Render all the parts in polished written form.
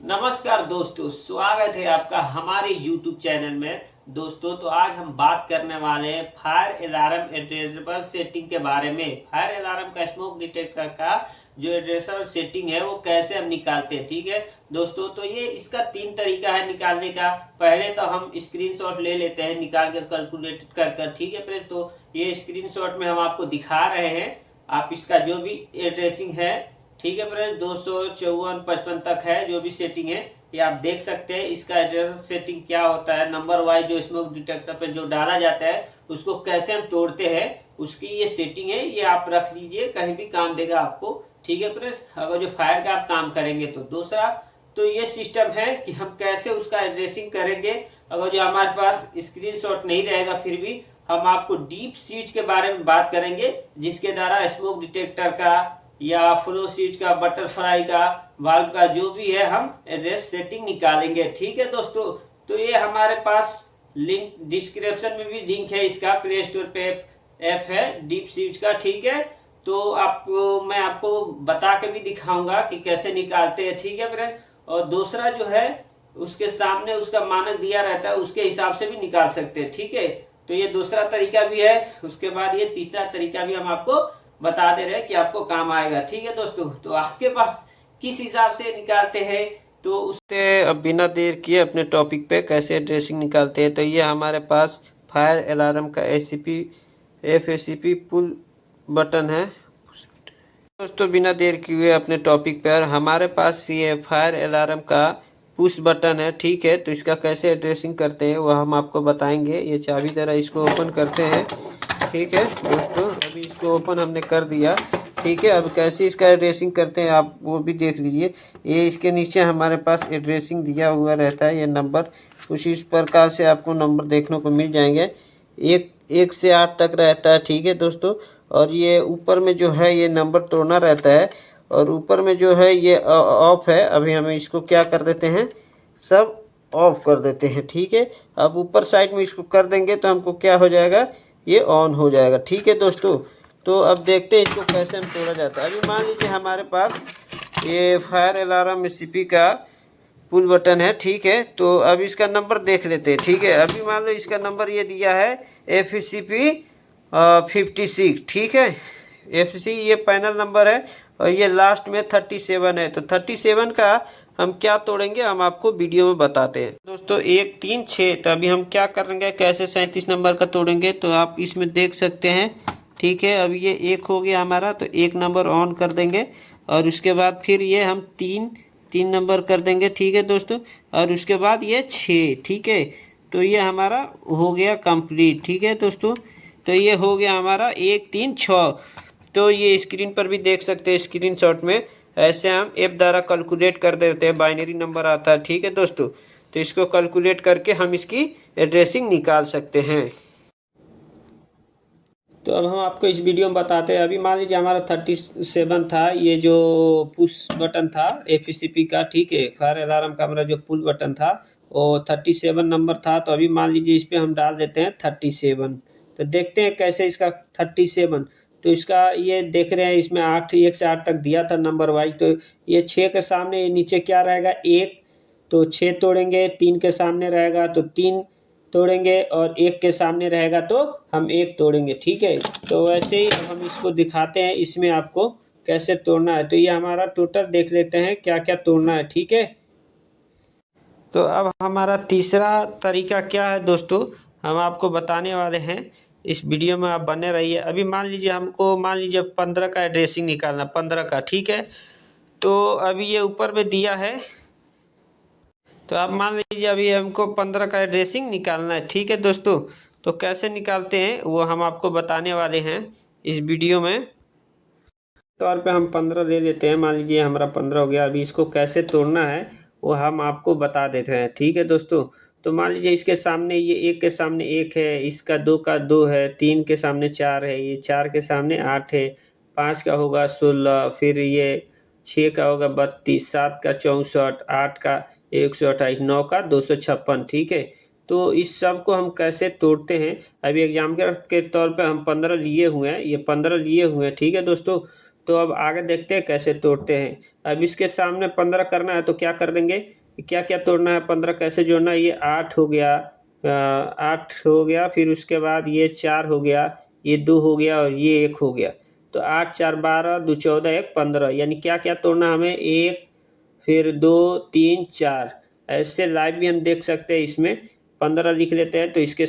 नमस्कार दोस्तों, स्वागत है आपका हमारे YouTube चैनल में। दोस्तों तो आज हम बात करने वाले हैं फायर अलार्म एड्रेसेबल सेटिंग के बारे में। फायर अलार्म का स्मोक डिटेक्टर का जो एड्रेसेबल सेटिंग है वो कैसे हम निकालते हैं। ठीक है दोस्तों, तो ये इसका 3 तरीका है निकालने का। पहले तो हम स्क्रीनशॉट ले लेते हैं निकाल कर कैलकुलेट कर। ठीक है फ्रेंड्स, तो ये स्क्रीनशॉट में हम आपको दिखा रहे हैं। आप इसका जो भी एड्रेसिंग है, ठीक है फ्रेंड्स, 254-55 तक है जो भी सेटिंग है, ये आप देख सकते हैं। इसका एड्रेस सेटिंग क्या होता है, नंबर वाइज जो स्मोक डिटेक्टर पे जो डाला जाता है उसको कैसे हम तोड़ते हैं, उसकी ये सेटिंग है। ये आप रख लीजिए, कहीं भी काम देगा आपको। ठीक है फ्रेंड्स, अगर जो फायर का आप काम करेंगे तो। दूसरा तो ये सिस्टम है कि हम कैसे उसका एड्रेसिंग करेंगे। अगर जो हमारे पास स्क्रीनशॉट नहीं रहेगा फिर भी हम आपको डीप स्विच के बारे में बात करेंगे, जिसके द्वारा स्मोक डिटेक्टर का या फ्लो स्विच का, बटरफ्लाई का, वाल्व का जो भी है हम एड्रेस सेटिंग निकालेंगे। ठीक है दोस्तों, तो ये हमारे पास लिंक डिस्क्रिप्शन में भी लिंक है इसका, प्ले स्टोर पे ऐप है डीप स्विच का। ठीक है, तो आपको मैं आपको बता के भी दिखाऊंगा कि कैसे निकालते हैं। ठीक है फ्रेंड, और दूसरा जो है उसके सामने उसका मानक दिया रहता है, उसके हिसाब से भी निकाल सकते हैं। ठीक है, तो ये दूसरा तरीका भी है। उसके बाद ये तीसरा तरीका भी हम आपको बता दे रहे हैं कि आपको काम आएगा। ठीक है दोस्तों, तो आपके पास किस हिसाब से निकालते हैं तो उससे अब बिना देर किए अपने टॉपिक पे कैसे ड्रेसिंग निकालते हैं। तो ये हमारे पास फायर अलार्म का FACP पुल बटन है। दोस्तों बिना देर किए अपने टॉपिक पर, हमारे पास ये फायर अलार्म का पुश बटन है। ठीक है, तो इसका कैसे ड्रेसिंग करते हैं वो हम आपको बताएंगे। ये चाबी द्वारा इसको ओपन करते हैं। ठीक है दोस्तों, अभी इसको ओपन हमने कर दिया। ठीक है, अब कैसे इसका एड्रेसिंग करते हैं आप वो भी देख लीजिए। ये इसके नीचे हमारे पास एड्रेसिंग दिया हुआ रहता है, ये नंबर कुछ इस प्रकार से आपको नंबर देखने को मिल जाएंगे। एक से 8 तक रहता है। ठीक है दोस्तों, और ये ऊपर में जो है ये नंबर तोड़ना रहता है, और ऊपर में जो है ये ऑफ है। अभी हम इसको क्या कर देते हैं, सब ऑफ कर देते हैं। ठीक है, अब ऊपर साइड में इसको कर देंगे तो हमको क्या हो जाएगा, ये ऑन हो जाएगा। ठीक है दोस्तों, तो अब देखते हैं इसको कैसे हम तोड़ा जाता है। अभी मान लीजिए हमारे पास ये फायर अलार्म CP का पुल बटन है। ठीक है, तो अब इसका नंबर देख लेते हैं। ठीक है, अभी मान लो इसका नंबर ये दिया है FACP 56। ठीक है, FC ये पैनल नंबर है, और ये लास्ट में 37 है। तो 37 का हम क्या तोड़ेंगे हम आपको वीडियो में बताते हैं। दोस्तों 1 3 6, तो अभी हम क्या करेंगे, कैसे 37 नंबर का तोड़ेंगे तो आप इसमें देख सकते हैं। ठीक है, अब ये 1 हो गया हमारा, तो 1 नंबर ऑन कर देंगे, और उसके बाद फिर ये हम 3 नंबर कर देंगे। ठीक है दोस्तों, और उसके बाद ये 6। ठीक है, तो ये हमारा हो गया कंप्लीट। ठीक है दोस्तों, तो ये हो गया हमारा 1 3 6। तो ये स्क्रीन पर भी देख सकते हैं, स्क्रीनशॉट में ऐसे हम F द्वारा कैलकुलेट कर देते हैं, बाइनरी नंबर आता है। ठीक है दोस्तों, तो इसको कैलकुलेट करके हम इसकी एड्रेसिंग निकाल सकते हैं। तो अब हम आपको इस वीडियो में बताते हैं। अभी मान लीजिए हमारा 37 था, ये जो पुश बटन था FACP का। ठीक है, फायर अलार्म का हमारा जो पुल बटन था वो 37 नंबर था। तो अभी मान लीजिए इस पर हम डाल देते हैं 37। तो देखते हैं कैसे इसका 37। तो इसका ये देख रहे हैं, इसमें 8 1 से 8 तक दिया था नंबर वाइज। तो ये 6 के सामने ये नीचे क्या रहेगा, 1, तो 6 तोड़ेंगे। 3 के सामने रहेगा तो 3 तोड़ेंगे, और 1 के सामने रहेगा तो हम 1 तोड़ेंगे। ठीक है, तो वैसे ही हम इसको दिखाते हैं इसमें आपको कैसे तोड़ना है। तो ये हमारा टोटल देख लेते हैं क्या क्या तोड़ना है। ठीक है, तो अब हमारा तीसरा तरीका क्या है दोस्तों, हम आपको बताने वाले हैं। इस वीडियो में आप बने रहिए। अभी मान लीजिए हमको, मान लीजिए 15 का एड्रेसिंग निकालना, 15 का। ठीक है, तो अभी ये ऊपर में दिया है, तो आप मान लीजिए अभी हमको 15 का एड्रेसिंग निकालना है। ठीक है दोस्तों, तो कैसे निकालते हैं वो हम आपको बताने वाले हैं इस वीडियो में। तौर पे हम 15 ले लेते हैं, मान लीजिए हमारा 15 हो गया। अभी इसको कैसे तोड़ना है वो हम आपको बता देते हैं। ठीक है दोस्तों, तो मान लीजिए इसके सामने ये 1 के सामने 1 है, इसका 2 का 2 है, 3 के सामने 4 है, ये 4 के सामने 8 है, 5 का होगा 16, फिर ये 6 का होगा 32, 7 का 64, 8 का 128, 9 का 256। ठीक है, तो इस सब को हम कैसे तोड़ते हैं, अभी एग्जाम्पल के तौर पे हम 15 लिए हुए हैं, ये 15 लिए हुए हैं। ठीक है दोस्तों, तो अब आगे देखते हैं कैसे तोड़ते हैं। अब इसके सामने 15 करना है तो क्या कर देंगे, क्या क्या तोड़ना है, 15 कैसे जोड़ना है। ये 8 हो गया, 8 हो गया, फिर उसके बाद ये 4 हो गया, ये 2 हो गया और ये 1 हो गया। तो 8 4 12, 2 14, 1 15, यानी क्या क्या तोड़ना हमें, 1 फिर 2 3 4। ऐसे लाइव भी हम देख सकते हैं। इसमें 15 लिख लेते हैं तो इसके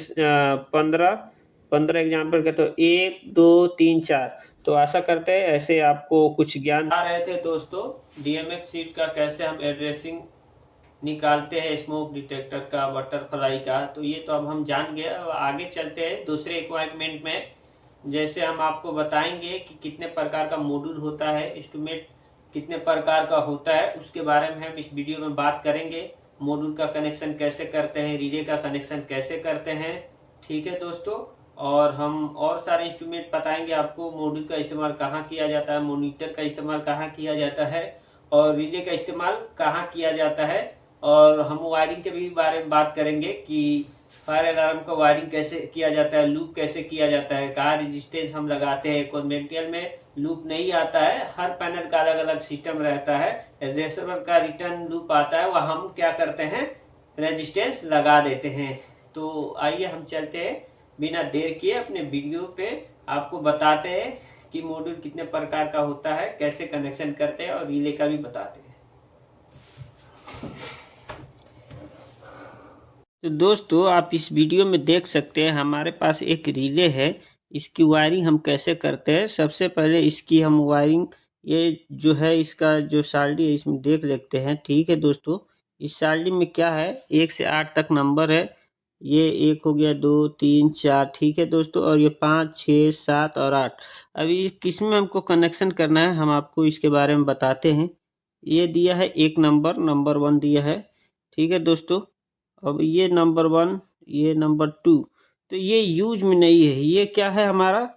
15 एग्जाम्पल के, तो 1 2 3 4। तो आशा करते हैं ऐसे आपको कुछ ज्ञान आ रहे थे दोस्तों। DMX शीट का कैसे हम एड्रेसिंग निकालते हैं, स्मोक डिटेक्टर का, बटरफ्लाई का, तो ये तो अब हम जान गए। अब आगे चलते हैं दूसरे इक्विपमेंट में। जैसे हम आपको बताएंगे कि कितने प्रकार का मॉड्यूल होता है, इंस्ट्रूमेंट कितने प्रकार का होता है, उसके बारे में हम इस वीडियो में बात करेंगे। मॉड्यूल का कनेक्शन कैसे करते हैं, रिले का कनेक्शन कैसे करते हैं, ठीक है दोस्तों। और हम और सारे इंस्ट्रूमेंट बताएंगे आपको, मॉड्यूल का इस्तेमाल कहाँ किया जाता है, मॉनिटर का इस्तेमाल कहाँ किया जाता है, और रिले का इस्तेमाल कहाँ किया जाता है। और हम वायरिंग के भी बारे में बात करेंगे कि फायर अलार्म का वायरिंग कैसे किया जाता है, लूप कैसे किया जाता है, कहाँ रेजिस्टेंस हम लगाते हैं। कॉन्वेंटियल में लूप नहीं आता है, हर पैनल का अलग अलग सिस्टम रहता है। रेसर का रिटर्न लूप आता है, वह हम क्या करते हैं, रेजिस्टेंस लगा देते हैं। तो आइए हम चलते हैं बिना देर किए अपने वीडियो पे, आपको बताते हैं कि मॉड्यूल कितने प्रकार का होता है, कैसे कनेक्शन करते हैं, और रिले का भी बताते हैं। तो दोस्तों आप इस वीडियो में देख सकते हैं हमारे पास एक रिले है। इसकी वायरिंग हम कैसे करते हैं, सबसे पहले इसकी हम वायरिंग, ये जो है इसका जो साल्डी है इसमें देख लेते हैं। ठीक है दोस्तों, इस साल्डी में क्या है, 1 से 8 तक नंबर है। ये 1 हो गया, 2 3 4, ठीक है दोस्तों, और ये 5 6 7 और 8। अभी किस में हमको कनेक्शन करना है, हम आपको इसके बारे में बताते हैं। ये दिया है एक नंबर 1 दिया है, ठीक है दोस्तों। अब ये नंबर 1, ये नंबर 2, तो ये यूज में नहीं है। ये क्या है, हमारा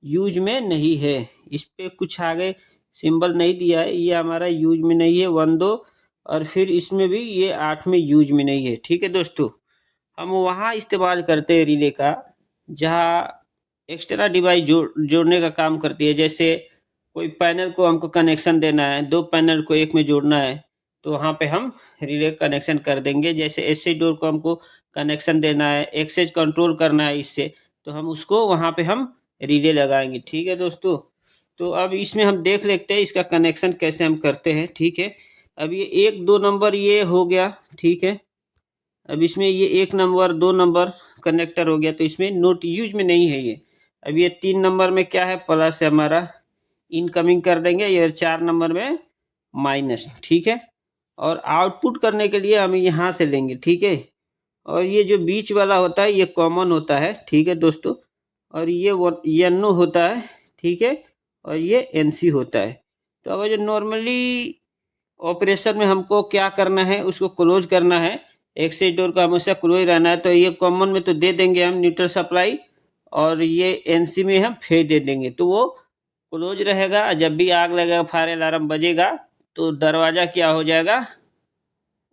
यूज में नहीं है, इस पे कुछ आगे सिंबल नहीं दिया है, ये हमारा यूज में नहीं है 1 2। और फिर इसमें भी ये 8 में यूज में नहीं है, ठीक है दोस्तों। हम वहाँ इस्तेमाल करते हैं रिले का जहाँ एक्स्ट्रा डिवाइस जोड़ने का काम करती है। जैसे कोई पैनल को हमको कनेक्शन देना है, 2 पैनल को एक में जोड़ना है, तो वहाँ पे हम रिले कनेक्शन कर देंगे। जैसे एससी डोर को हमको कनेक्शन देना है, एक्सेस कंट्रोल करना है इससे, तो हम उसको वहाँ पे हम रिले लगाएंगे, ठीक है दोस्तों। तो अब इसमें हम देख लेते हैं इसका कनेक्शन कैसे हम करते हैं, ठीक है। अब ये 1 2 नंबर ये हो गया, ठीक है। अब इसमें ये 1 नंबर 2 नंबर कनेक्टर हो गया, तो इसमें नोट यूज में नहीं है ये। अब ये 3 नंबर में क्या है, प्लस है हमारा, इनकमिंग कर देंगे। ये 4 नंबर में माइनस, ठीक है। और आउटपुट करने के लिए हम यहाँ से लेंगे, ठीक है। और ये जो बीच वाला होता है ये कॉमन होता है, ठीक है दोस्तों। और ये एनो होता है, ठीक है। और ये एनसी होता है। तो अगर जो नॉर्मली ऑपरेशन में हमको क्या करना है, उसको क्लोज करना है, एक्सेस डोर का हमेशा क्लोज रहना है, तो ये कॉमन में तो दे देंगे हम न्यूट्रल सप्लाई, और ये एनसी में हम फेज दे देंगे, तो वो क्लोज रहेगा। जब भी आग लगेगा, फायर अलार्म बजेगा, तो दरवाज़ा क्या हो जाएगा,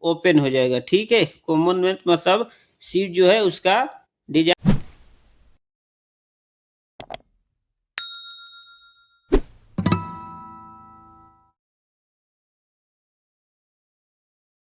ओपन हो जाएगा, ठीक है। कॉमन में मतलब सीट जो है उसका डिजाइन